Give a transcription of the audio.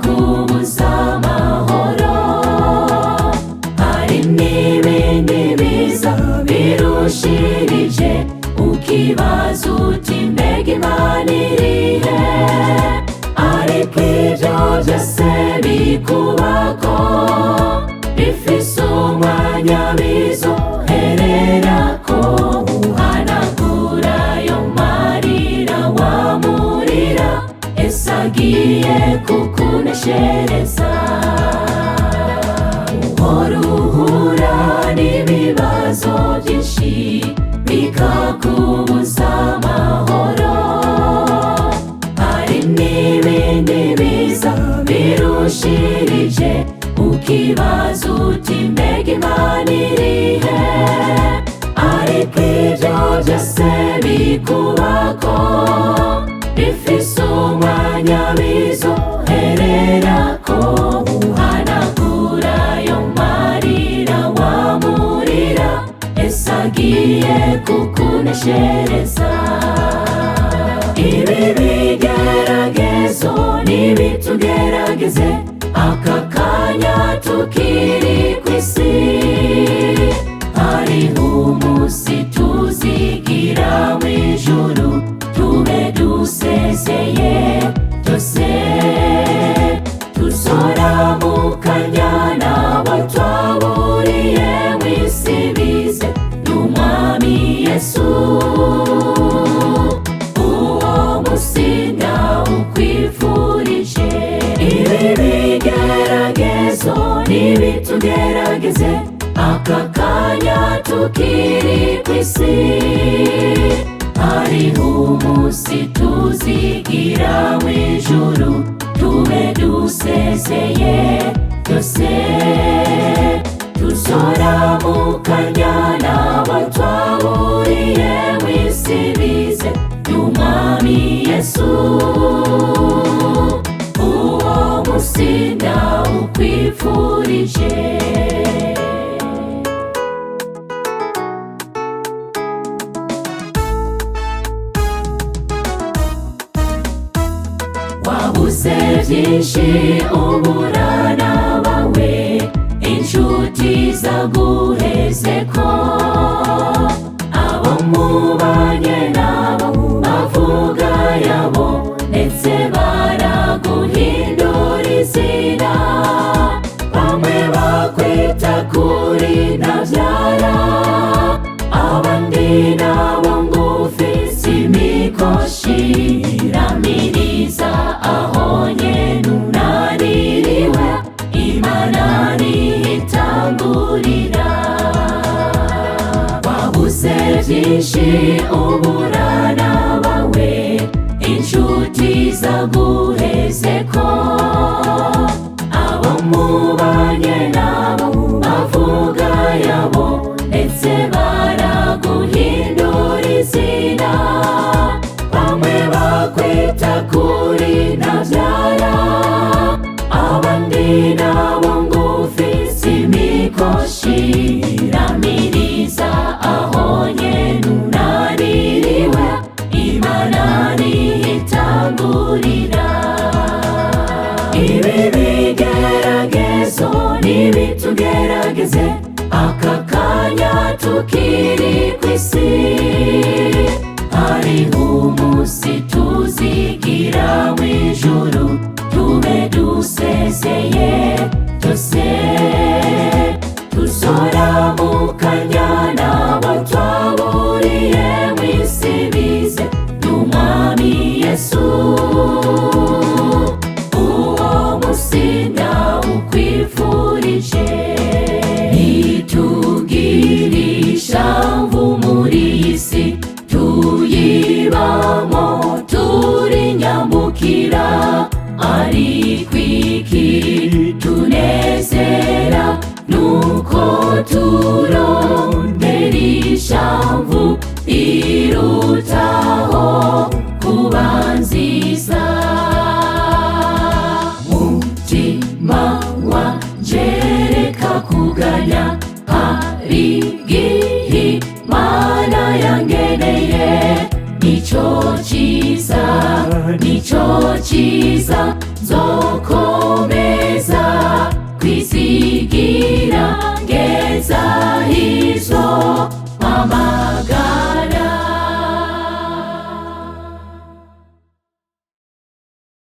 bikakubuza amahoro. Hari n'ibindi biza birushirije, ukibaza uti mbega Imana irihe? Ariko ibyo byose bikubako, bifise umwanya bizohererako. Uhanagura ayo marira wamurira, ese agiye kukuneshereza. Uhora uhura n'ibibazo byinshi, bikakubuza amahoro. Hari n'ibindi biza birushirije, ukibaza uti mbega Imana irihe? Ariko ibyo byose bikubako, bifise umwanya bizohererako. Uhanagura ayo marira wamurira, ese agiye kukuneshereza. Ibi bigeragezo nibitugerageze, aka kanya tukiri kw'isi. Hariho umunsi tuzigira mw'ijuru, tube dusezeye byose. Tuzoramukanya n'abo twaburiye mw'isi bize n'Umwami Yesu. Uwo munsi ndawukwifurije. Ibi bigeragezo nibitugerageze, aka kanya tukiri kw'isi. Hariho umunsi tuzigira mw'ijuru, tube dusezeye byose. Tuzoramukanya n'abo twaburiye mw'isi bize n'Umwami Yesu. Uwo munsi ndawukwifurije. Wabuze byinshi uburana bawe, inshuti zaguhezeko. Abo mubanye nabo bavuga yabo, ndetse baraguhindura izina. Bamwe bakwita kuri ntabyara, abandi nabo ngufise imikoshi. Iramiriza aho nyene unaniriwe, Imana nihitangurira. Wabuze byinshi uburana bawe, inshuti zaguhezeko. Abo mubanye nabo bavuga yabo, ndetse baraguhindura izina. Bamwe bakwita kuri ntabyara, abandi nabo ngufise imikoshi. Iramiriza aho nyene unaniriwe, Imana nihitangurira. Ibi bigeragezo nibitugerageze, aka kanya tukiri kw'isi. Hariho umunsi tuzigira mw'ijuru, tube dusezeye byose. Tuzoramukanya n'abo twaburiye mw'isi bize n'Umwami Yesu. Uwo munsi ndawukwifurije. Ntitugire ishavu muri iyi si tuyibamo, turi nyambukira. Ariko ikitunezera nuko turondera ishavu irutaho kuba nziza. Mutima wanje reka kuganya, hari igihe Imana yangeneye. Nico ciza, nico ciza,